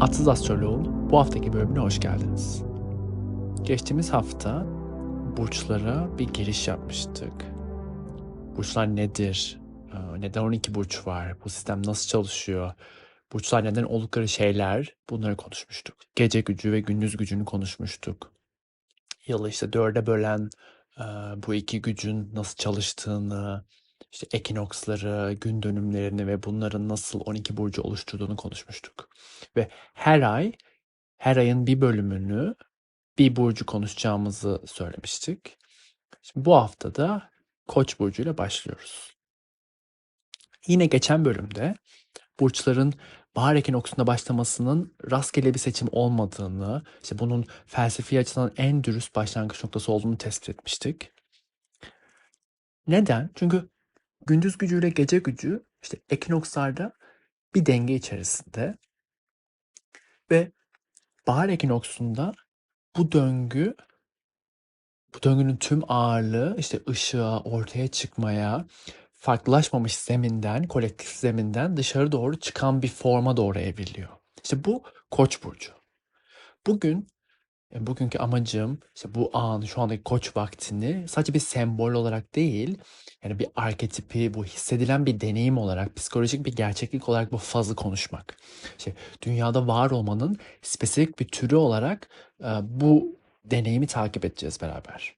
Atsız Astroloğun bu haftaki bölümüne hoş geldiniz. Geçtiğimiz hafta burçlara bir giriş yapmıştık. Burçlar nedir? Neden 12 burç var? Bu sistem nasıl çalışıyor? Burçlar neden oldukları şeyler? Bunları konuşmuştuk. Gece gücü ve gündüz gücünü konuşmuştuk. Yılı işte dörde bölen bu iki gücün nasıl çalıştığını, işte ekinoksları, gün dönümlerini ve bunların nasıl 12 burcu oluşturduğunu konuşmuştuk. Ve her ayın bir bölümünü bir burcu konuşacağımızı söylemiştik. Şimdi bu hafta da Koç burcuyla başlıyoruz. Yine geçen bölümde burçların bahar ekinoksunda başlamasının rastgele bir seçim olmadığını, işte bunun felsefi açıdan en dürüst başlangıç noktası olduğunu tespit etmiştik. Neden? Çünkü gündüz gücüyle gece gücü işte ekinokslarda bir denge içerisinde ve bahar ekinoksunda bu döngü bu döngünün tüm ağırlığı işte ışığa, ortaya çıkmaya, farklılaşmamış zeminden, kolektif zeminden dışarı doğru çıkan bir forma doğru evriliyor. İşte bu Koç burcu. Bugün bugünkü amacım işte bu an, şu andaki Koç vaktini sadece bir sembol olarak değil, yani bir arketipi, bu hissedilen bir deneyim olarak, psikolojik bir gerçeklik olarak bu fazı konuşmak. İşte dünyada var olmanın spesifik bir türü olarak bu deneyimi takip edeceğiz beraber.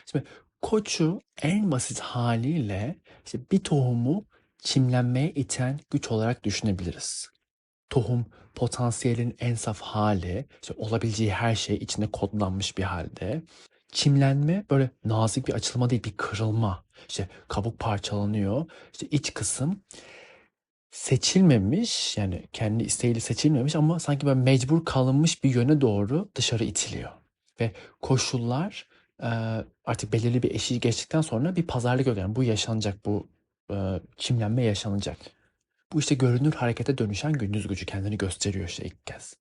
Şimdi koçu en basit haliyle işte bir tohumu çimlenmeye iten güç olarak düşünebiliriz. Tohum potansiyelin en saf hali, işte olabileceği her şey içinde kodlanmış bir halde. Çimlenme böyle nazik bir açılma değil, bir kırılma. İşte kabuk parçalanıyor. İşte iç kısım seçilmemiş, yani kendi isteğiyle seçilmemiş ama sanki böyle mecbur kalınmış bir yöne doğru dışarı itiliyor. Ve koşullar artık belirli bir eşiği geçtikten sonra bir pazarlık oluyor. Yani bu yaşanacak, bu çimlenme yaşanacak. Bu işte görünür harekete dönüşen gündüz gücü kendini gösteriyor işte ilk kez.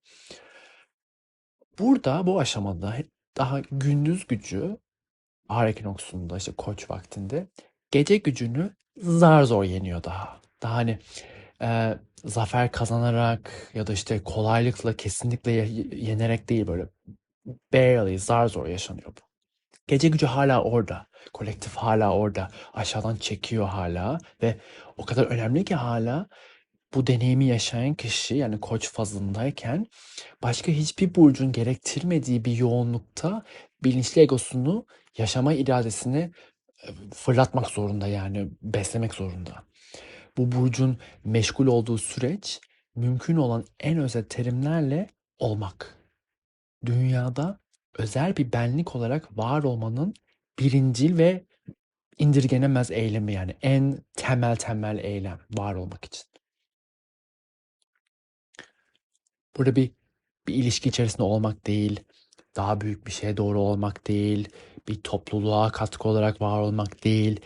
Burada bu aşamada daha gündüz gücü bahar ekinoksunda işte koç vaktinde gece gücünü zar zor yeniyor daha. Daha hani zafer kazanarak ya da işte kolaylıkla kesinlikle yenerek değil, böyle barely zar zor yaşanıyor bu. Gece gücü hala orada. Kolektif hala orada. Aşağıdan çekiyor hala ve o kadar önemli ki hala bu deneyimi yaşayan kişi, yani koç fazındayken başka hiçbir burcun gerektirmediği bir yoğunlukta bilinçli egosunu, yaşama iradesini fırlatmak zorunda, yani beslemek zorunda. Bu burcun meşgul olduğu süreç mümkün olan en özel terimlerle olmak. Dünyada özel bir benlik olarak var olmanın birincil ve indirgenemez eylemi, yani en temel eylem var olmak için. Burada bir ilişki içerisinde olmak değil, daha büyük bir şeye doğru olmak değil, bir topluluğa katkı olarak var olmak değil,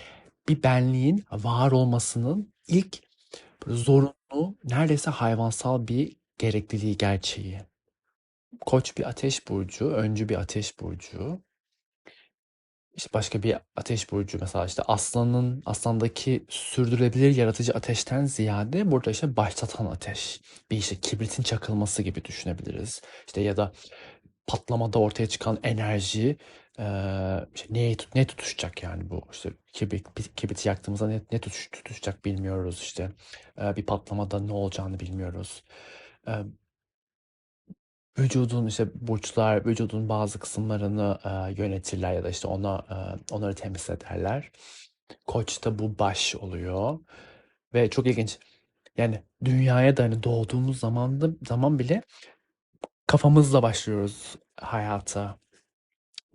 bir benliğin var olmasının ilk zorunlu, neredeyse hayvansal bir gerekliliği, gerçeği. Koç bir ateş burcu, öncü bir ateş burcu. İşte başka bir ateş burcu mesela işte aslandaki sürdürülebilir yaratıcı ateşten ziyade burada işte başlatan ateş. Bir işte kibritin çakılması gibi düşünebiliriz. İşte ya da patlamada ortaya çıkan enerji işte ne tutuşacak, yani bu işte kibriti yaktığımızda tutuşacak bilmiyoruz işte. Bir patlamada ne olacağını bilmiyoruz. Eee, Vücudun işte burçlar vücudun bazı kısımlarını yönetirler ya da işte onları temsil ederler. Koç'ta bu baş oluyor ve çok ilginç. Yani dünyaya da hani doğduğumuz zaman bile kafamızla başlıyoruz hayata.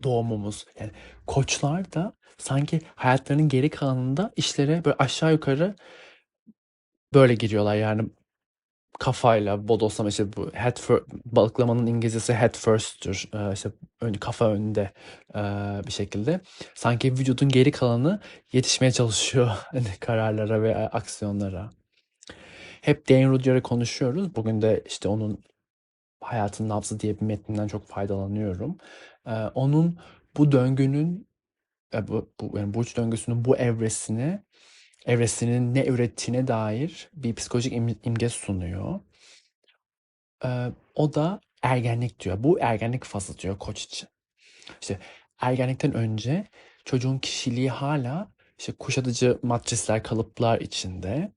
Doğumumuz. Yani koçlar da sanki hayatlarının geri kalanında işlere böyle aşağı yukarı böyle giriyorlar. Yani kafayla bodoslama, işte bu balıklamanın İngilizcesi head first'tür. İşte kafa önde bir şekilde. Sanki vücudun geri kalanı yetişmeye çalışıyor hani kararlara ve aksiyonlara. Hep Dane Rudyard'ı konuşuyoruz. Bugün de işte onun Hayatın Nabzı diye bir metninden çok faydalanıyorum. Onun bu döngünün yani burç döngüsünün bu evresinin ne ürettiğine dair bir psikolojik imge sunuyor. O da ergenlik diyor. Bu ergenlik fazı diyor Koç için. İşte ergenlikten önce çocuğun kişiliği hala işte kuşatıcı matrisler, kalıplar içinde.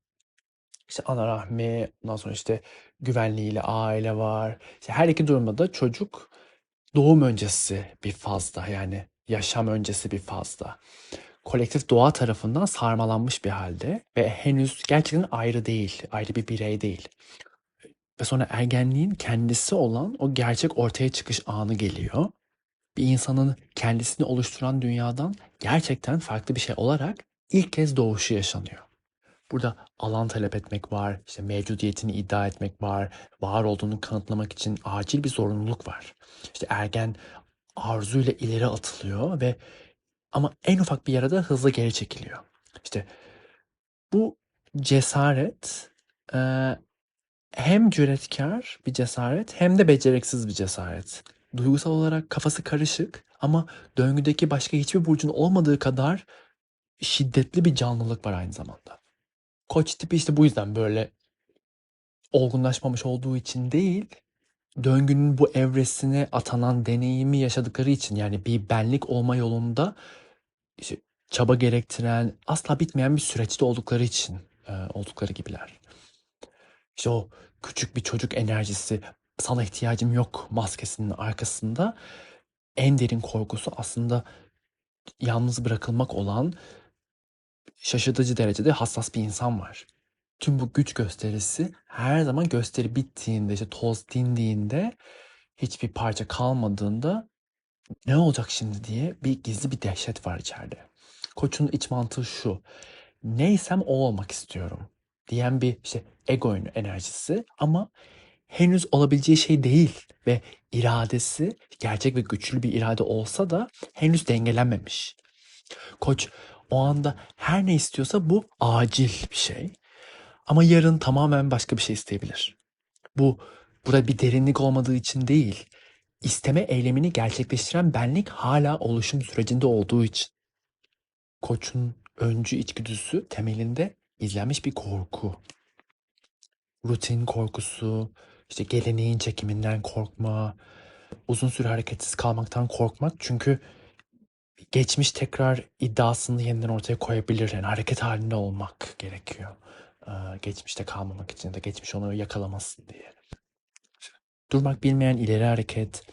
İşte ana rahmi, ondan sonra işte güvenliğiyle aile var. İşte her iki durumda da çocuk doğum öncesi bir fazda, yani yaşam öncesi bir fazda. Kolektif doğa tarafından sarmalanmış bir halde ve henüz gerçekten ayrı değil, ayrı bir birey değil. Ve sonra ergenliğin kendisi olan o gerçek ortaya çıkış anı geliyor. Bir insanın kendisini oluşturan dünyadan gerçekten farklı bir şey olarak ilk kez doğuşu yaşanıyor. Burada alan talep etmek var, işte mevcudiyetini iddia etmek var, var olduğunu kanıtlamak için acil bir zorunluluk var. İşte ergen arzuyla ileri atılıyor ve ama en ufak bir yarada hızlı geri çekiliyor. İşte bu cesaret hem cüretkar bir cesaret hem de beceriksiz bir cesaret. Duygusal olarak kafası karışık ama döngüdeki başka hiçbir burcun olmadığı kadar şiddetli bir canlılık var aynı zamanda. Koç tipi işte bu yüzden böyle olgunlaşmamış olduğu için değil, döngünün bu evresine atanan deneyimi yaşadıkları için, yani bir benlik olma yolunda işte çaba gerektiren, asla bitmeyen bir süreçte oldukları için oldukları gibiler. İşte o küçük bir çocuk enerjisi, sana ihtiyacım yok maskesinin arkasında en derin korkusu aslında yalnız bırakılmak olan şaşırtıcı derecede hassas bir insan var. Tüm bu güç gösterisi her zaman gösteri bittiğinde, işte toz dindiğinde, hiçbir parça kalmadığında ne olacak şimdi diye bir gizli bir dehşet var içeride. Koç'un iç mantığı şu: neysem o olmak istiyorum diyen bir işte ego enerjisi, ama henüz olabileceği şey değil ve iradesi gerçek ve güçlü bir irade olsa da henüz dengelenmemiş. Koç o anda her ne istiyorsa bu acil bir şey, ama yarın tamamen başka bir şey isteyebilir. Bu burada bir derinlik olmadığı için değil, isteme eylemini gerçekleştiren benlik hala oluşum sürecinde olduğu için. Koç'un öncü içgüdüsü temelinde izlenmiş bir korku. Rutin korkusu, işte geleneğin çekiminden korkma, uzun süre hareketsiz kalmaktan korkmak, çünkü geçmiş tekrar iddiasını yeniden ortaya koyabilir. Yani hareket halinde olmak gerekiyor. Geçmişte kalmamak için de geçmiş onu yakalamasın diye. Durmak bilmeyen ileri hareket,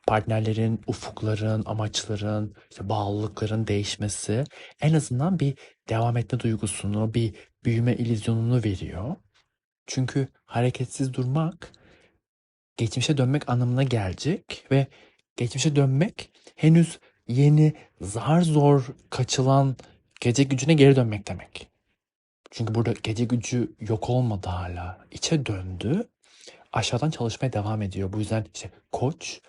partnerlerin, ufukların, amaçların, işte bağlılıkların değişmesi en azından bir devam etme duygusunu, bir büyüme illüzyonunu veriyor. Çünkü hareketsiz durmak geçmişe dönmek anlamına gelecek ve geçmişe dönmek henüz yeni, zar zor kaçılan gece gücüne geri dönmek demek. Çünkü burada gece gücü yok olmadı hala. İçe döndü, aşağıdan çalışmaya devam ediyor. Bu yüzden işte Koç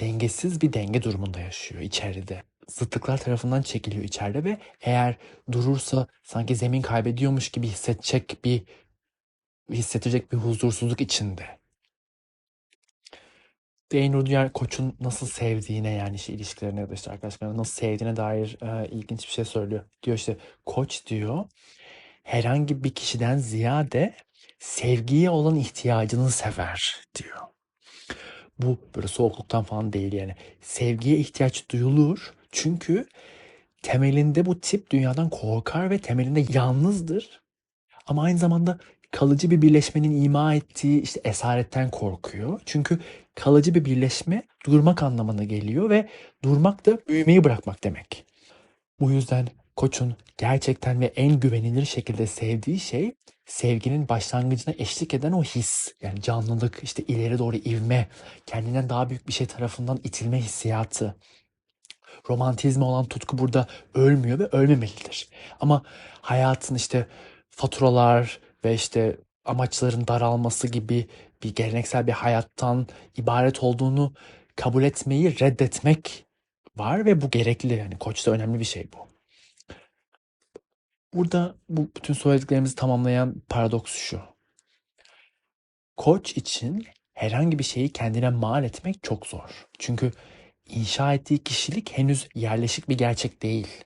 dengesiz bir denge durumunda yaşıyor içeride. Zıtlıklar tarafından çekiliyor içeride ve eğer durursa sanki zemin kaybediyormuş gibi hissedecek bir huzursuzluk içinde. Dane Rudyard Koç'un nasıl sevdiğine, yani işte ilişkilerine ya da işte arkadaşlarına nasıl sevdiğine dair ilginç bir şey söylüyor. Diyor işte Koç diyor herhangi bir kişiden ziyade sevgiye olan ihtiyacını sever diyor. Bu böyle soğukluktan falan değil yani. Sevgiye ihtiyaç duyulur çünkü temelinde bu tip dünyadan korkar ve temelinde yalnızdır. Ama aynı zamanda kalıcı bir birleşmenin ima ettiği işte esaretten korkuyor. Çünkü kalıcı bir birleşme durmak anlamına geliyor ve durmak da büyümeyi bırakmak demek. Bu yüzden Koç'un gerçekten ve en güvenilir şekilde sevdiği şey sevginin başlangıcına eşlik eden o his. Yani canlılık, işte ileri doğru ivme, kendinden daha büyük bir şey tarafından itilme hissiyatı. Romantizme olan tutku burada ölmüyor ve ölmemelidir. Ama hayatın işte faturalar ve işte amaçların daralması gibi bir geleneksel bir hayattan ibaret olduğunu kabul etmeyi reddetmek var ve bu gerekli. Yani Koç'ta önemli bir şey bu. Burada bu bütün söylediklerimizi tamamlayan paradoks şu: Koç için herhangi bir şeyi kendine mal etmek çok zor. Çünkü inşa ettiği kişilik henüz yerleşik bir gerçek değil.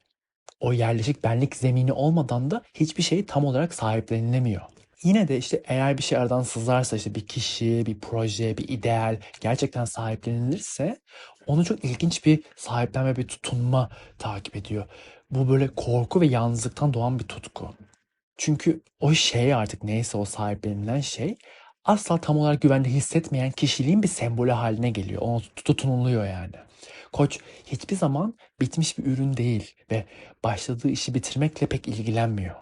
O yerleşik benlik zemini olmadan da hiçbir şey tam olarak sahiplenilemiyor. Yine de işte eğer bir şey aradan sızarsa işte bir kişi, bir proje, bir ideal gerçekten sahiplenilirse onu çok ilginç bir sahiplenme, bir tutunma takip ediyor. Bu böyle korku ve yalnızlıktan doğan bir tutku. Çünkü o şey artık neyse o sahiplenilen şey asla tam olarak güvende hissetmeyen kişiliğin bir sembolü haline geliyor. Ona tutunuluyor yani. Koç hiçbir zaman bitmiş bir ürün değil ve başladığı işi bitirmekle pek ilgilenmiyor.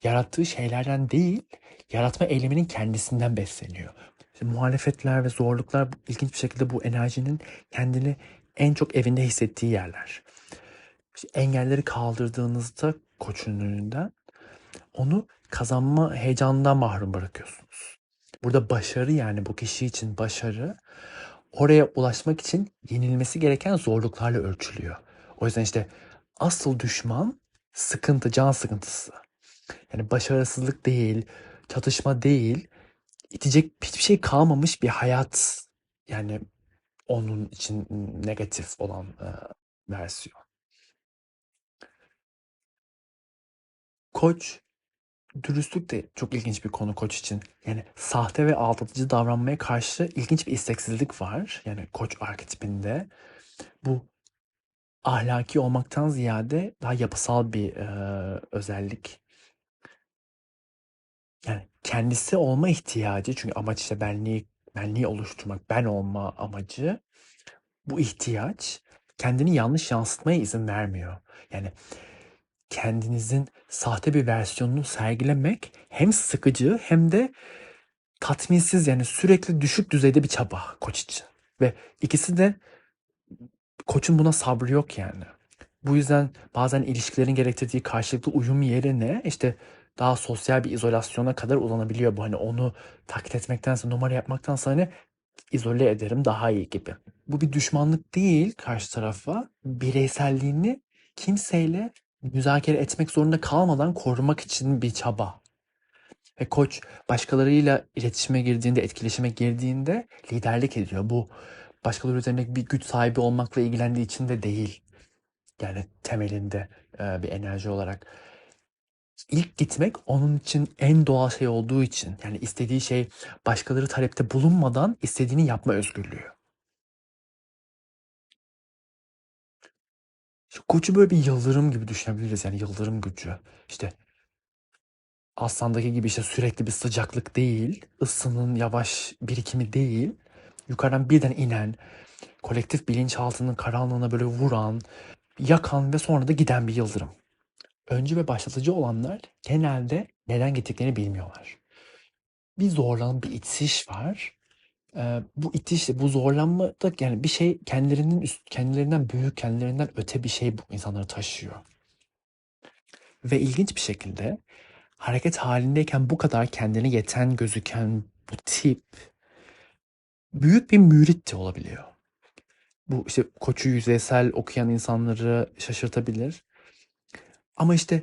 Yarattığı şeylerden değil, yaratma eyleminin kendisinden besleniyor. İşte muhalefetler ve zorluklar ilginç bir şekilde bu enerjinin kendini en çok evinde hissettiği yerler. İşte engelleri kaldırdığınızda koçun önünden onu kazanma heyecanından mahrum bırakıyorsunuz. Burada başarı yani bu kişi için başarı oraya ulaşmak için yenilmesi gereken zorluklarla ölçülüyor. O yüzden işte asıl düşman sıkıntı, can sıkıntısı. Yani başarısızlık değil, çatışma değil, itecek hiçbir şey kalmamış bir hayat. Yani onun için negatif olan versiyon. Koç, dürüstlük de çok ilginç bir konu koç için. Yani sahte ve aldatıcı davranmaya karşı ilginç bir isteksizlik var. Yani koç arketipinde. Bu ahlaki olmaktan ziyade daha yapısal bir özellik. Yani kendisi olma ihtiyacı çünkü amaç işte benliği oluşturmak, ben olma amacı. Bu ihtiyaç kendini yanlış yansıtmaya izin vermiyor. Yani kendinizin sahte bir versiyonunu sergilemek hem sıkıcı hem de tatminsiz yani sürekli düşük düzeyde bir çaba koç için. Ve ikisi de koçun buna sabrı yok yani. Bu yüzden bazen ilişkilerin gerektirdiği karşılıklı uyum yerine işte daha sosyal bir izolasyona kadar uzanabiliyor bu. Hani onu taklit etmektense, numara yapmaktansa hani izole ederim daha iyi gibi. Bu bir düşmanlık değil karşı tarafa. Bireyselliğini kimseyle müzakere etmek zorunda kalmadan korumak için bir çaba. Ve koç başkalarıyla iletişime girdiğinde, etkileşime girdiğinde liderlik ediyor. Bu başkaları üzerinde bir güç sahibi olmakla ilgilendiği için de değil. Yani temelinde bir enerji olarak. İlk gitmek onun için en doğal şey olduğu için. Yani istediği şey başkaları talepte bulunmadan istediğini yapma özgürlüğü. İşte koçu böyle bir yıldırım gibi düşünebiliriz. Yani yıldırım gücü. İşte Aslan'daki gibi işte sürekli bir sıcaklık değil, ısının yavaş birikimi değil, yukarıdan birden inen, kolektif bilinçaltının karanlığına böyle vuran, yakan ve sonra da giden bir yıldırım. Öncü ve başlatıcı olanlar genelde neden gittiklerini bilmiyorlar. Bir zorlanma, bir itiş var. Bu itiş, bu zorlanma da yani bir şey kendilerinden büyük, kendilerinden öte bir şey bu insanları taşıyor. Ve ilginç bir şekilde hareket halindeyken bu kadar kendine yeten gözüken bu tip büyük bir mürit de olabiliyor. Bu işte Koç'u yüzeysel okuyan insanları şaşırtabilir. Ama işte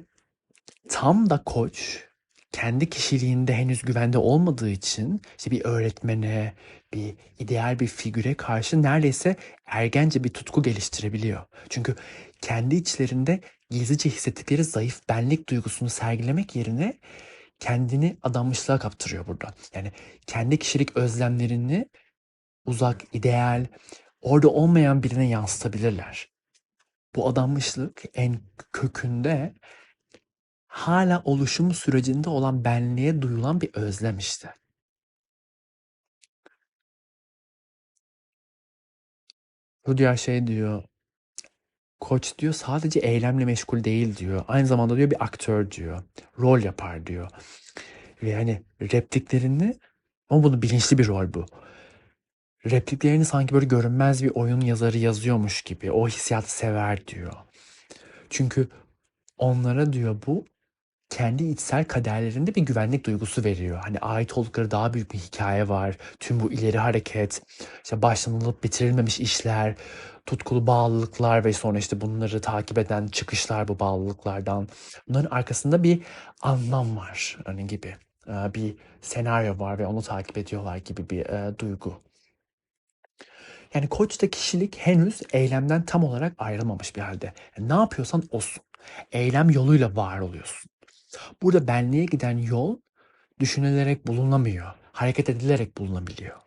tam da Koç kendi kişiliğinde henüz güvende olmadığı için işte bir öğretmene, bir ideal bir figüre karşı neredeyse ergence bir tutku geliştirebiliyor. Çünkü kendi içlerinde gizlice hissettikleri zayıf benlik duygusunu sergilemek yerine kendini adanmışlığa kaptırıyor burada. Yani kendi kişilik özlemlerini uzak, ideal, orada olmayan birine yansıtabilirler. Bu adanmışlık en kökünde hala oluşum sürecinde olan benliğe duyulan bir özlem işte. Rudyard şey diyor, koç diyor sadece eylemle meşgul değil diyor. Aynı zamanda diyor bir aktör diyor. Rol yapar diyor. Ve hani repliklerini ama bunu bilinçli bir rol bu. Repliklerini sanki böyle görünmez bir oyun yazarı yazıyormuş gibi. O hissiyatı sever diyor. Çünkü onlara diyor bu kendi içsel kaderlerinde bir güvenlik duygusu veriyor. Hani ait oldukları daha büyük bir hikaye var. Tüm bu ileri hareket, işte başlanılıp bitirilmemiş işler, tutkulu bağlılıklar ve sonra işte bunları takip eden çıkışlar bu bağlılıklardan. Bunların arkasında bir anlam var hani gibi. Bir senaryo var ve onu takip ediyorlar gibi bir duygu. Yani koçta kişilik henüz eylemden tam olarak ayrılmamış bir halde. Yani ne yapıyorsan olsun. Eylem yoluyla var oluyorsun. Burada benliğe giden yol düşünülerek bulunamıyor. Hareket edilerek bulunabiliyor.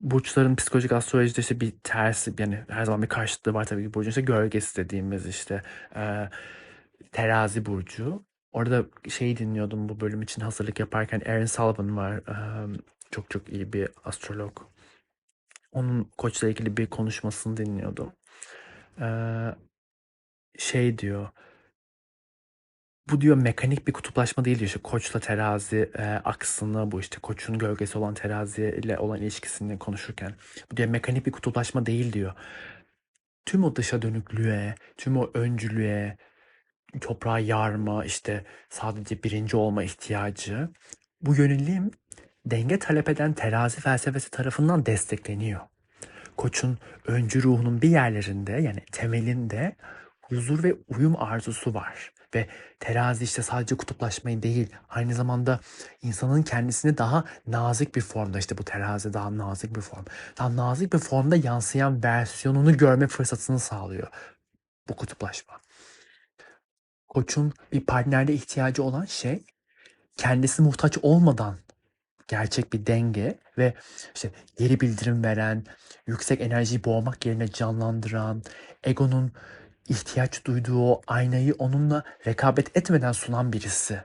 Burçların psikolojik astrolojide işte bir tersi, yani her zaman bir karşıtlığı var tabii ki burcun. İşte gölgesi dediğimiz işte terazi burcu. Orada şeyi dinliyordum bu bölüm için hazırlık yaparken. Aaron Sullivan var. Çok çok iyi bir astrolog. Onun koçla ilgili bir konuşmasını dinliyordum. Şey diyor. Bu diyor mekanik bir kutuplaşma değil diyor. İşte koçla terazi aksını, bu işte koçun gölgesi olan terazi ile olan ilişkisini konuşurken. Bu diyor mekanik bir kutuplaşma değil diyor. Tüm o dışa dönüklüğe, tüm o öncülüğe, toprağı yarma, işte sadece birinci olma ihtiyacı, bu yönelim denge talep eden terazi felsefesi tarafından destekleniyor. Koçun öncü ruhunun bir yerlerinde, yani temelinde huzur ve uyum arzusu var. Ve terazi işte sadece kutuplaşmayı değil, aynı zamanda insanın kendisini daha nazik bir formda, işte bu terazi daha nazik bir form, daha nazik bir formda yansıyan versiyonunu görme fırsatını sağlıyor bu kutuplaşma. Koçun bir partnerde ihtiyacı olan şey, kendisi muhtaç olmadan gerçek bir denge ve işte geri bildirim veren, yüksek enerjiyi boğmak yerine canlandıran, egonun ihtiyaç duyduğu o aynayı onunla rekabet etmeden sunan birisi.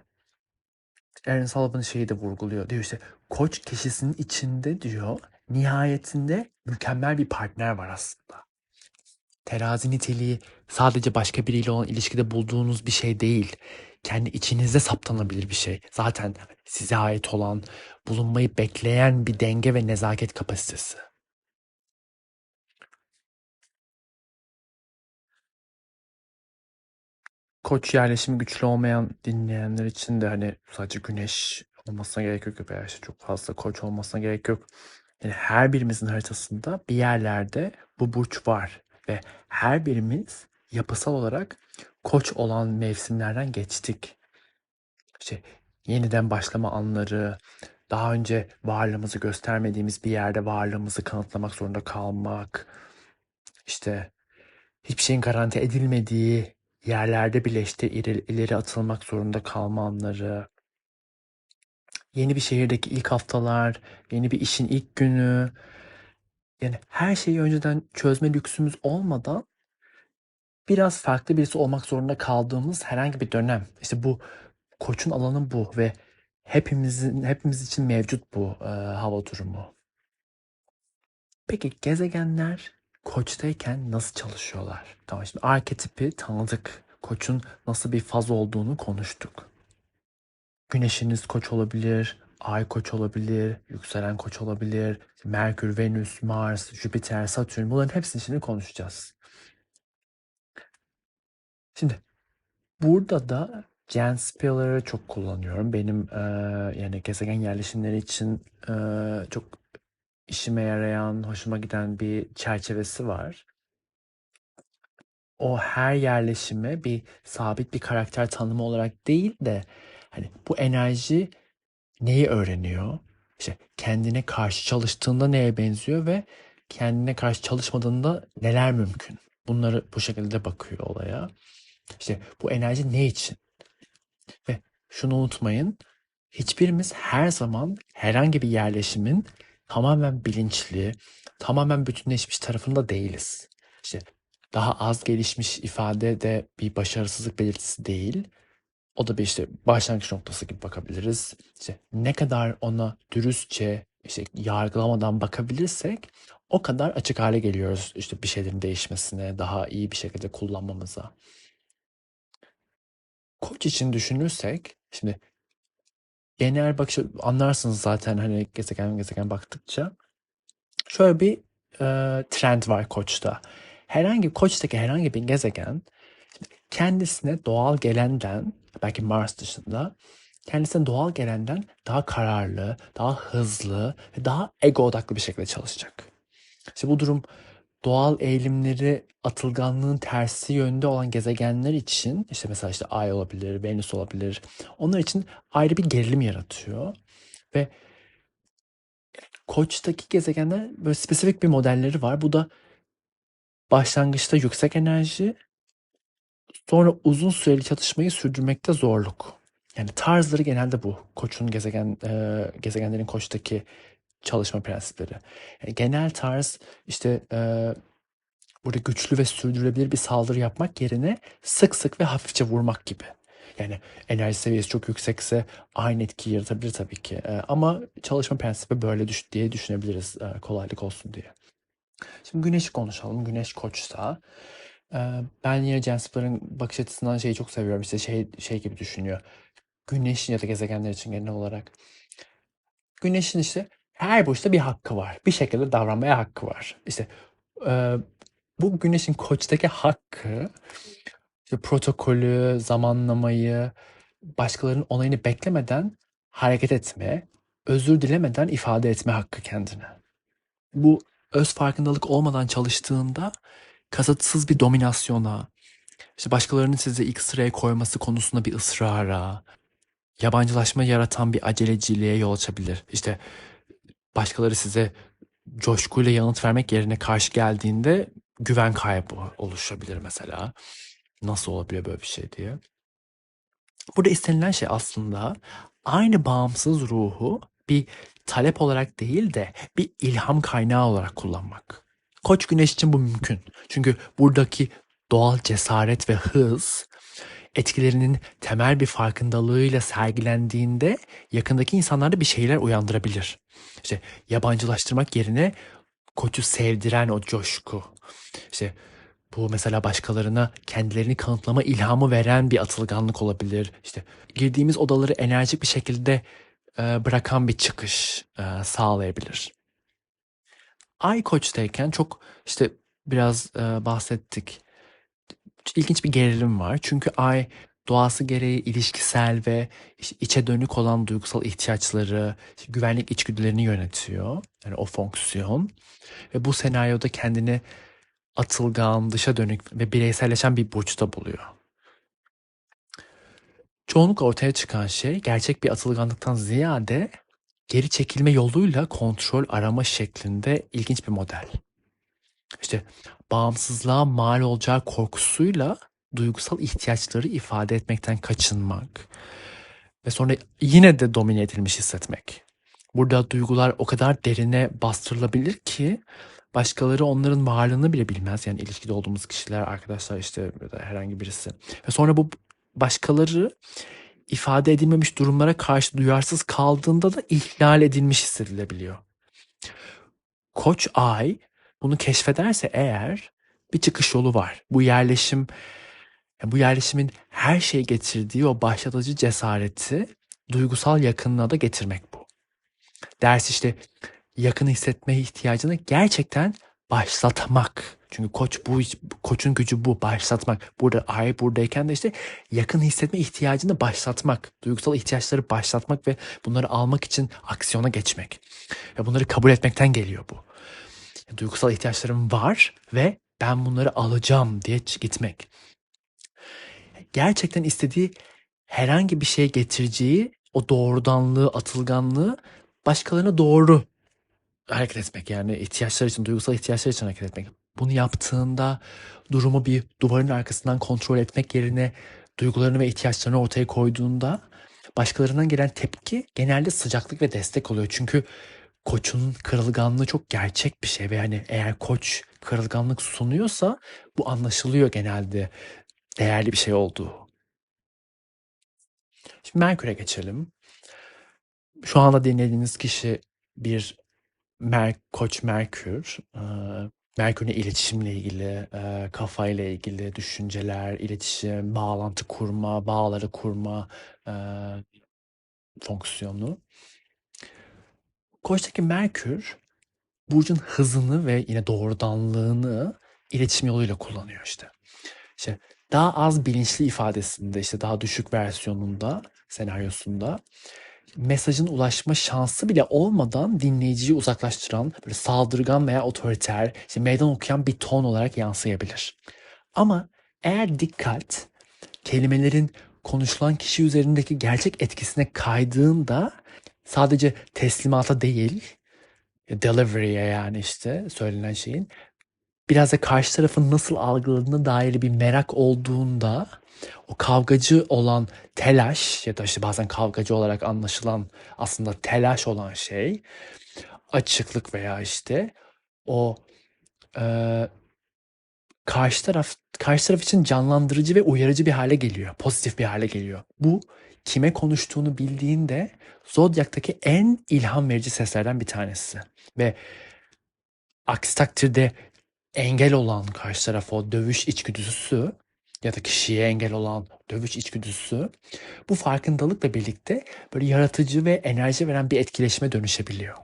Aaron Sullivan şeyi de vurguluyor. Diyor işte koç kişisinin içinde diyor nihayetinde mükemmel bir partner var aslında. Terazi niteliği sadece başka biriyle olan ilişkide bulduğunuz bir şey değil. Kendi içinizde saptanabilir bir şey. Zaten size ait olan, bulunmayı bekleyen bir denge ve nezaket kapasitesi. Koç yerleşimi güçlü olmayan dinleyenler için de hani sadece güneş olmasına gerek yok veya işte çok fazla koç olmasına gerek yok. Yani her birimizin haritasında bir yerlerde bu burç var ve her birimiz yapısal olarak koç olan mevsimlerden geçtik. İşte yeniden başlama anları, daha önce varlığımızı göstermediğimiz bir yerde varlığımızı kanıtlamak zorunda kalmak, işte hiçbir şeyin garanti edilmediği yerlerde bile işte ileri atılmak zorunda kalma anları, yeni bir şehirdeki ilk haftalar, yeni bir işin ilk günü, yani her şeyi önceden çözme lüksümüz olmadan biraz farklı birisi olmak zorunda kaldığımız herhangi bir dönem. İşte bu koçun alanı bu ve hepimiz için mevcut bu hava durumu. Peki gezegenler koçtayken nasıl çalışıyorlar? Tamam, şimdi arketipi tanıdık. Koçun nasıl bir faz olduğunu konuştuk. Güneşiniz koç olabilir, ay koç olabilir, yükselen koç olabilir, Merkür, Venüs, Mars, Jüpiter, Satürn, bunların hepsini şimdi konuşacağız. Şimdi burada da Genspiller'ı çok kullanıyorum. Benim yani gezegen yerleşimleri için çok işime yarayan, hoşuma giden bir çerçevesi var. O her yerleşime bir sabit bir karakter tanımı olarak değil de hani bu enerji neyi öğreniyor? İşte kendine karşı çalıştığında neye benziyor ve kendine karşı çalışmadığında neler mümkün? Bunları bu şekilde bakıyor olaya. İşte bu enerji ne için? Ve şunu unutmayın, hiçbirimiz her zaman herhangi bir yerleşimin tamamen bilinçli, tamamen bütünleşmiş tarafında değiliz. İşte daha az gelişmiş ifade de bir başarısızlık belirtisi değil. O da bir işte başlangıç noktası gibi bakabiliriz. İşte ne kadar ona dürüstçe işte yargılamadan bakabilirsek o kadar açık hale geliyoruz işte bir şeylerin değişmesine, daha iyi bir şekilde kullanmamıza. Koç için düşünürsek şimdi genel bakış anlarsınız zaten hani gezegen baktıkça. Şöyle bir trend var Koç'ta. Koç'taki herhangi bir gezegen kendisine doğal gelenden, belki Mars dışında, kendisine doğal gelenden daha kararlı, daha hızlı ve daha ego odaklı bir şekilde çalışacak. İşte bu durum doğal eğilimleri atılganlığın tersi yönde olan gezegenler için, işte mesela işte Ay olabilir, Venüs olabilir. Onlar için ayrı bir gerilim yaratıyor ve Koç'taki gezegenler böyle spesifik bir modelleri var. Bu da başlangıçta yüksek enerji, sonra uzun süreli çatışmayı sürdürmekte zorluk. Yani tarzları genelde bu. Koç'un gezegenlerin Koç'taki çalışma prensipleri. Yani genel tarz işte burada güçlü ve sürdürülebilir bir saldırı yapmak yerine sık sık ve hafifçe vurmak gibi. Yani enerji seviyesi çok yüksekse aynı etkiyi yaratabilir tabii ki. Ama çalışma prensibi böyle diye düşünebiliriz kolaylık olsun diye. Şimdi Güneş'i konuşalım. Güneş Koç'sa ben yine James Clear'ın bakış açısından şeyi çok seviyorum. İşte şey gibi düşünüyor. Güneşin ya da gezegenler için genel olarak. Güneşin işte her burçta bir hakkı var. Bir şekilde davranmaya hakkı var. İşte e, bu Güneşin Koç'taki hakkı işte protokolü, zamanlamayı, başkalarının onayını beklemeden hareket etme, özür dilemeden ifade etme hakkı kendine. Bu öz farkındalık olmadan çalıştığında kasıtsız bir dominasyona, işte başkalarının size ilk sıraya koyması konusunda bir ısrara, yabancılaşma yaratan bir aceleciliğe yol açabilir. İşte başkaları size coşkuyla yanıt vermek yerine karşı geldiğinde güven kaybı oluşabilir mesela. Nasıl olabilir böyle bir şey diye. Burada istenilen şey aslında aynı bağımsız ruhu bir talep olarak değil de bir ilham kaynağı olarak kullanmak. Koç güneş için bu mümkün. Çünkü buradaki doğal cesaret ve hız etkilerinin temel bir farkındalığıyla sergilendiğinde yakındaki insanlarda bir şeyler uyandırabilir. İşte yabancılaştırmak yerine koçu sevdiren o coşku. İşte bu mesela başkalarına kendilerini kanıtlama ilhamı veren bir atılganlık olabilir. İşte girdiğimiz odaları enerjik bir şekilde bırakan bir çıkış sağlayabilir. Ay Koç'tayken çok işte biraz bahsettik. İlginç bir gerilim var. Çünkü Ay doğası gereği ilişkisel ve içe dönük olan duygusal ihtiyaçları, işte güvenlik içgüdülerini yönetiyor. Yani o fonksiyon. Ve bu senaryoda kendini atılgan, dışa dönük ve bireyselleşen bir burçta buluyor. Çoğunlukla ortaya çıkan şey gerçek bir atılganlıktan ziyade geri çekilme yoluyla kontrol arama şeklinde ilginç bir model. İşte bağımsızlığa mal olacağı korkusuyla duygusal ihtiyaçları ifade etmekten kaçınmak ve sonra yine de domine edilmiş hissetmek. Burada duygular o kadar derine bastırılabilir ki başkaları onların varlığını bile bilmez. Yani ilişkide olduğumuz kişiler, arkadaşlar işte ya da herhangi birisi. Ve sonra bu başkaları ifade edilmemiş durumlara karşı duyarsız kaldığında da ihlal edilmiş hissedilebiliyor. Koç ay bunu keşfederse eğer bir çıkış yolu var. Bu yerleşimin her şey getirdiği o başlatıcı cesareti duygusal yakınlığa da getirmek bu. Ders işte yakın hissetme ihtiyacını gerçekten başlatmak. Çünkü koçun gücü bu, başlatmak. Burada ay buradayken de işte yakın hissetme ihtiyacını başlatmak. Duygusal ihtiyaçları başlatmak ve bunları almak için aksiyona geçmek. Ve bunları kabul etmekten geliyor bu. Duygusal ihtiyaçlarım var ve ben bunları alacağım diye gitmek. Gerçekten istediği herhangi bir şey getireceği o doğrudanlığı, atılganlığı başkalarına doğru hareket etmek, yani ihtiyaçlar için, duygusal ihtiyaçlar için hareket etmek. Bunu yaptığında durumu bir duvarın arkasından kontrol etmek yerine duygularını ve ihtiyaçlarını ortaya koyduğunda başkalarından gelen tepki genelde sıcaklık ve destek oluyor. Çünkü koçun kırılganlığı çok gerçek bir şey ve yani eğer koç kırılganlık sunuyorsa bu anlaşılıyor genelde değerli bir şey olduğu. Şimdi Merkür'e geçelim. Şu anda dinlediğiniz kişi bir Koç Merkür. Merkür'ün iletişimle ilgili, kafayla ilgili düşünceler, iletişim, bağlantı kurma, bağları kurma fonksiyonu. Koç'taki Merkür, burcun hızını ve yine doğrudanlığını iletişim yoluyla kullanıyor işte. İşte daha az bilinçli ifadesinde, işte daha düşük versiyonunda, senaryosunda mesajın ulaşma şansı bile olmadan dinleyiciyi uzaklaştıran, böyle saldırgan veya otoriter, işte meydan okuyan bir ton olarak yansıyabilir. Ama eğer dikkat kelimelerin konuşulan kişi üzerindeki gerçek etkisine kaydığında sadece teslimata değil, delivery'e, yani işte söylenen şeyin biraz da karşı tarafın nasıl algıladığına dair bir merak olduğunda o kavgacı olan telaş ya da işte bazen kavgacı olarak anlaşılan aslında telaş olan şey açıklık veya işte o e, karşı taraf için canlandırıcı ve uyarıcı bir hale geliyor. Pozitif bir hale geliyor. Bu kime konuştuğunu bildiğinde Zodyak'taki en ilham verici seslerden bir tanesi. Ve aksi takdirde engel olan karşı taraf o dövüş içgüdüsü ya da kişiye engel olan dövüş içgüdüsü bu farkındalıkla birlikte böyle yaratıcı ve enerji veren bir etkileşime dönüşebiliyor.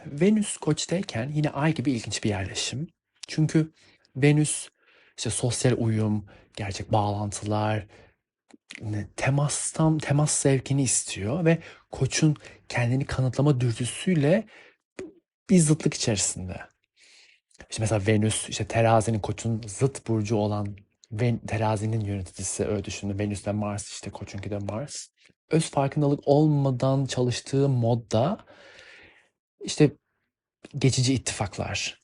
Venüs Koç'tayken yine Ay gibi ilginç bir yerleşim. Çünkü Venüs işte sosyal uyum, gerçek bağlantılar, temas zevkini istiyor ve Koç'un kendini kanıtlama dürtüsüyle bir zıtlık içerisinde. İşte mesela Venüs, işte terazinin Koç'un zıt burcu olan terazinin yöneticisi öyle düşünün. Venüs ve Mars işte Koç'unki de Mars. Öz farkındalık olmadan çalıştığı modda işte geçici ittifaklar,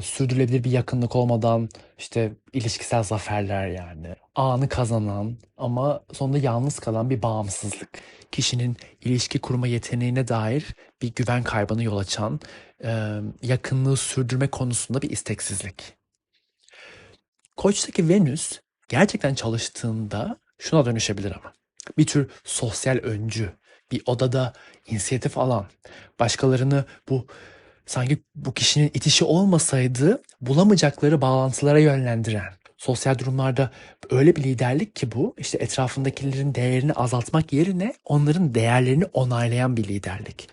sürdürülebilir bir yakınlık olmadan işte ilişkisel zaferler yani. Anı kazanan ama sonunda yalnız kalan bir bağımsızlık. Kişinin ilişki kurma yeteneğine dair bir güven kaybına yol açan, yakınlığı sürdürme konusunda bir isteksizlik. Koç'taki Venüs gerçekten çalıştığında şuna dönüşebilir ama. Bir tür sosyal öncü, bir odada inisiyatif alan, başkalarını sanki bu kişinin itişi olmasaydı bulamayacakları bağlantılara yönlendiren. Sosyal durumlarda öyle bir liderlik ki bu, işte etrafındakilerin değerini azaltmak yerine onların değerlerini onaylayan bir liderlik.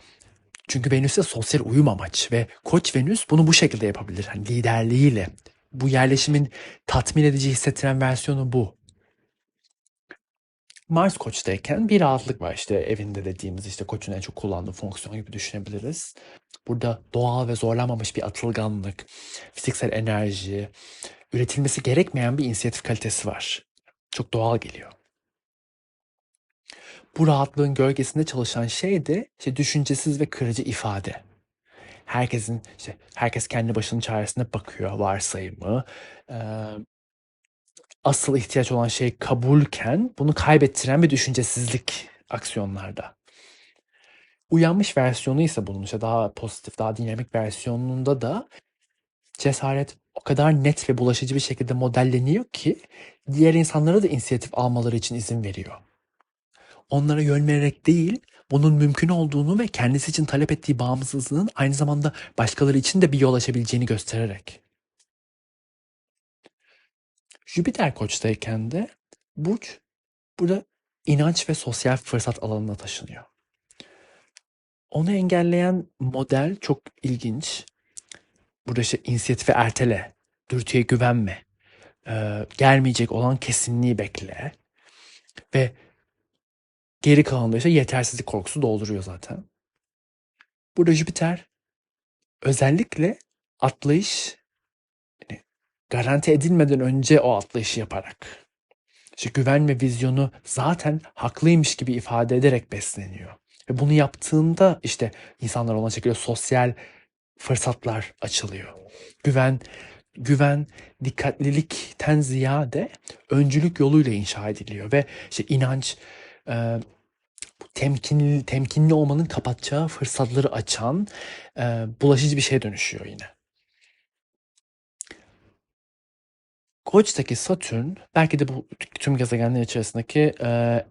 Çünkü Venüs'te sosyal uyum amaç ve Koç Venüs bunu bu şekilde yapabilir. Hani liderliğiyle. Bu yerleşimin tatmin edici hissettiren versiyonu bu. Mars Koç'tayken bir rahatlık var işte evinde dediğimiz işte Koç'un en çok kullandığı fonksiyon gibi düşünebiliriz. Burada doğal ve zorlanmamış bir atılganlık, fiziksel enerji, üretilmesi gerekmeyen bir inisiyatif kalitesi var. Çok doğal geliyor. Bu rahatlığın gölgesinde çalışan şey de işte düşüncesiz ve kırıcı ifade. Herkes kendi başının çaresine bakıyor varsayımı. Ee, Asıl ihtiyaç olan şey kabulken bunu kaybettiren bir düşüncesizlik aksiyonlarda. Uyanmış versiyonu ise bunun işte daha pozitif, daha dinamik versiyonunda da cesaret o kadar net ve bulaşıcı bir şekilde modelleniyor ki diğer insanlara da inisiyatif almaları için izin veriyor. Onlara yön vererek değil, bunun mümkün olduğunu ve kendisi için talep ettiği bağımsızlığın aynı zamanda başkaları için de bir yol açabileceğini göstererek. Jüpiter Koç'tayken de Burç burada inanç ve sosyal fırsat alanına taşınıyor. Onu engelleyen model çok ilginç. Burada işte inisiyatifi ertele, dürtüye güvenme, gelmeyecek olan kesinliği bekle ve geri kalanında ise yetersizlik korkusu dolduruyor zaten. Burada Jüpiter özellikle atlayış yani garanti edilmeden önce o atlayışı yaparak işte güven ve vizyonu zaten haklıymış gibi ifade ederek besleniyor. Ve bunu yaptığında işte insanlar ona şekilde sosyal fırsatlar açılıyor. Güven dikkatlilikten ziyade öncülük yoluyla inşa ediliyor ve işte inanç temkinli olmanın kapatacağı fırsatları açan bulaşıcı bir şeye dönüşüyor yine. Koç'taki Satürn belki de bu tüm gezegenler içerisindeki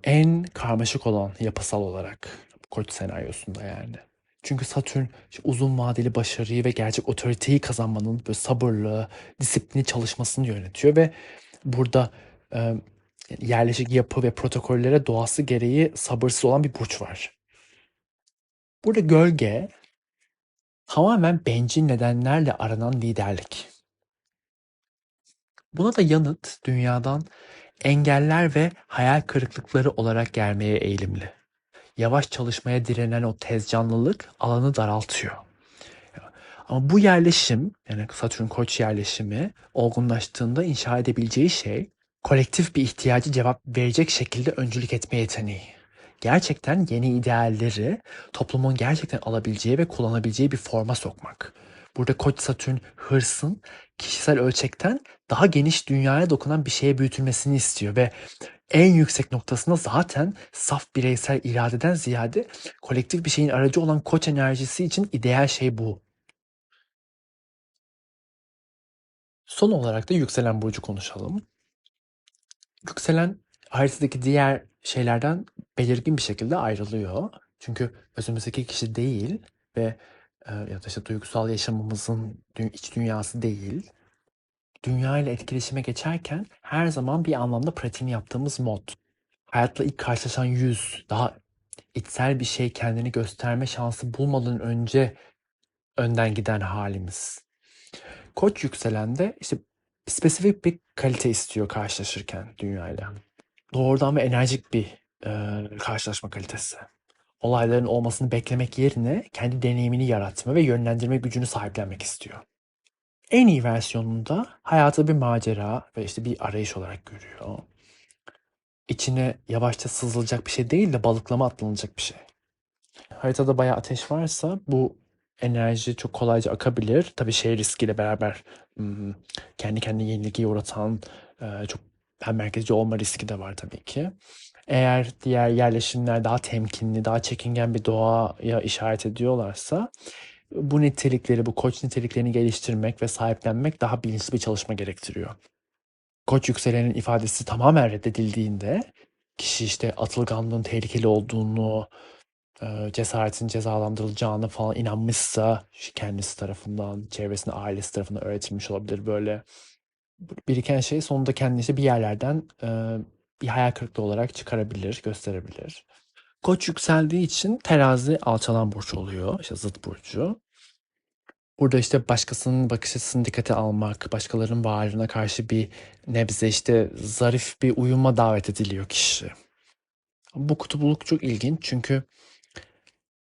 en karmaşık olan yapısal olarak Koç senaryosunda yani. Çünkü Satürn işte uzun vadeli başarıyı ve gerçek otoriteyi kazanmanın böyle sabırlı, disiplini çalışmasını yönetiyor ve burada e, yerleşik yapı ve protokollere doğası gereği sabırsız olan bir burç var. Burada gölge tamamen bencil nedenlerle aranan liderlik. Buna da yanıt dünyadan engeller ve hayal kırıklıkları olarak gelmeye eğilimli. Yavaş çalışmaya direnen o tezcanlılık alanı daraltıyor. Ama bu yerleşim, yani Satürn Koç yerleşimi olgunlaştığında inşa edebileceği şey kolektif bir ihtiyacı cevap verecek şekilde öncülük etme yeteneği. Gerçekten yeni idealleri toplumun gerçekten alabileceği ve kullanabileceği bir forma sokmak. Burada Koç Satürn hırsın kişisel ölçekten daha geniş dünyaya dokunan bir şeye büyütülmesini istiyor ve en yüksek noktasında zaten saf bireysel iradeden ziyade kolektif bir şeyin aracı olan Koç enerjisi için ideal şey bu. Son olarak da yükselen burcu konuşalım. Yükselen haritadaki diğer şeylerden belirgin bir şekilde ayrılıyor. Çünkü özümüzdeki kişi değil ve ya da işte duygusal yaşamımızın iç dünyası değil. Dünya ile etkileşime geçerken her zaman bir anlamda pratiğini yaptığımız mod. Hayatla ilk karşılaşan yüz, daha içsel bir şey kendini gösterme şansı bulmadan önce önden giden halimiz. Koç yükselende işte spesifik bir kalite istiyor karşılaşırken dünyayla. Doğrudan ve enerjik bir karşılaşma kalitesi. Olayların olmasını beklemek yerine kendi deneyimini yaratma ve yönlendirme gücünü sahiplenmek istiyor. En iyi versiyonunda hayatı bir macera ve işte bir arayış olarak görüyor. İçine yavaşça sızılacak bir şey değil de balıklama atlanacak bir şey. Haritada bayağı ateş varsa bu enerji çok kolayca akabilir. Tabii şey riskiyle beraber kendi kendine yenilgiye uğratan çok ben merkezci olma riski de var tabii ki. Eğer diğer yerleşimler daha temkinli, daha çekingen bir doğaya işaret ediyorlarsa bu nitelikleri, bu koç niteliklerini geliştirmek ve sahiplenmek daha bilinçli bir çalışma gerektiriyor. Koç yükselenin ifadesi tamamen reddedildiğinde kişi işte atılganlığın tehlikeli olduğunu, cesaretin cezalandırılacağını falan inanmışsa kendisi tarafından, çevresine, ailesi tarafından öğretilmiş olabilir böyle. Biriken şey sonunda kendini işte bir yerlerden bir hayal kırıklığı olarak çıkarabilir, gösterebilir. Koç yükseldiği için terazi alçalan burç oluyor. İşte zıt burcu. Burada işte başkasının bakış açısını dikkate almak, başkalarının varlığına karşı bir nebze işte zarif bir uyuma davet ediliyor kişi. Bu kutupluluk çok ilginç çünkü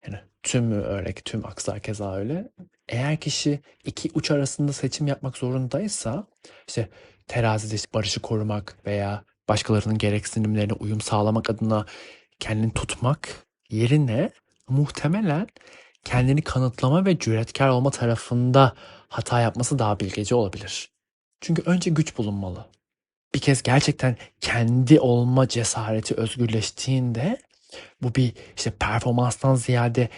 yani tümü öyle ki tüm akslar keza öyle. Eğer kişi iki uç arasında seçim yapmak zorundaysa işte terazide işte barışı korumak veya başkalarının gereksinimlerine uyum sağlamak adına kendini tutmak yerine muhtemelen kendini kanıtlama ve cüretkar olma tarafında hata yapması daha bilgece olabilir. Çünkü önce güç bulunmalı. Bir kez gerçekten kendi olma cesareti özgürleştiğinde bu bir işte performanstan ziyade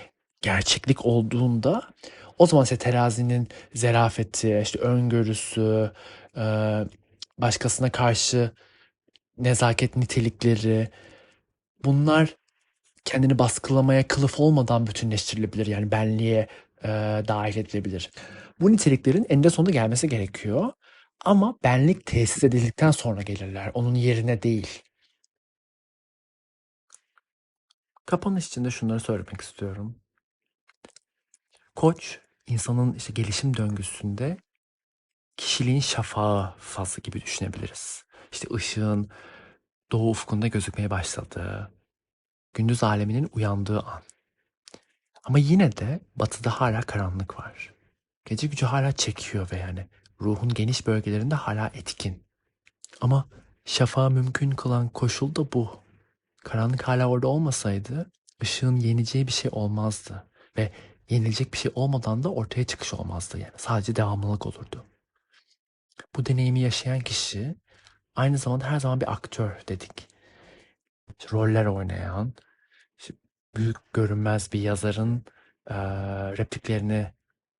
gerçeklik olduğunda o zaman işte terazinin zerafeti, işte öngörüsü, başkasına karşı nezaket nitelikleri bunlar kendini baskılamaya kılıf olmadan bütünleştirilebilir. Yani benliğe dahil edilebilir. Bu niteliklerin eninde sonunda gelmesi gerekiyor. Ama benlik tesis edildikten sonra gelirler. Onun yerine değil. Kapanış için de şunları söylemek istiyorum. Koç, insanın işte gelişim döngüsünde kişiliğin şafağı fazla gibi düşünebiliriz. İşte ışığın doğu ufkunda gözükmeye başladığı, gündüz aleminin uyandığı an. Ama yine de batıda hala karanlık var. Gece gücü hala çekiyor ve yani ruhun geniş bölgelerinde hala etkin. Ama şafağı mümkün kılan koşul da bu. Karanlık hala orada olmasaydı ışığın yeneceği bir şey olmazdı. Ve yenilecek bir şey olmadan da ortaya çıkış olmazdı. Yani sadece devamlılık olurdu. Bu deneyimi yaşayan kişi aynı zamanda her zaman bir aktör dedik. İşte roller oynayan, işte büyük görünmez bir yazarın repliklerini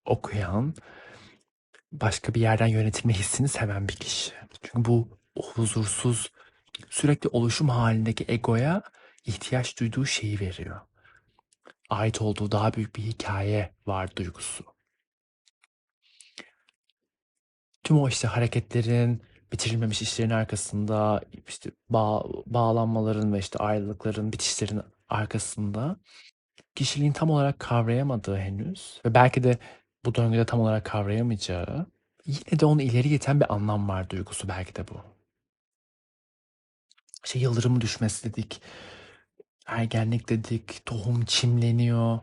okuyan, başka bir yerden yönetilme hissini seven bir kişi. Çünkü bu huzursuz, sürekli oluşum halindeki egoya ihtiyaç duyduğu şeyi veriyor. Ait olduğu daha büyük bir hikaye var duygusu. Tüm o işte hareketlerin, bitirilmemiş işlerin arkasında, işte bağlanmaların ve işte ayrılıkların, bitişlerin arkasında kişiliğin tam olarak kavrayamadığı henüz ve belki de bu döngüde tam olarak kavrayamayacağı, yine de onu ileri iten bir anlam var duygusu belki de bu. İşte yıldırım düşmesi dedik, ergenlik dedik, tohum çimleniyor,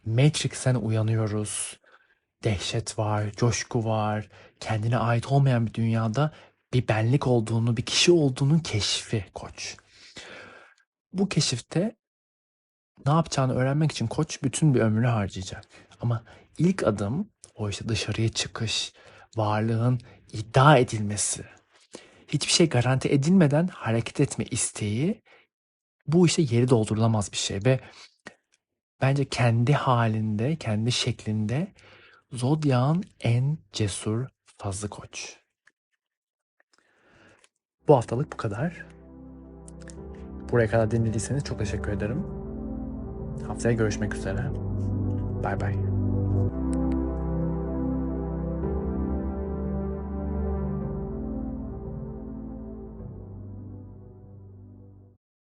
Matrix'ten uyanıyoruz. Dehşet var, coşku var, kendine ait olmayan bir dünyada bir benlik olduğunu, bir kişi olduğunun keşfi Koç. Bu keşifte ne yapacağını öğrenmek için Koç bütün bir ömrünü harcayacak. Ama ilk adım, o işte dışarıya çıkış, varlığın iddia edilmesi, hiçbir şey garanti edilmeden hareket etme isteği, bu işte yeri doldurulamaz bir şey ve bence kendi halinde, kendi şeklinde Zodyak'ın en cesur fazlı koç. Bu haftalık bu kadar. Buraya kadar dinlediyseniz çok teşekkür ederim. Haftaya görüşmek üzere. Bay bay.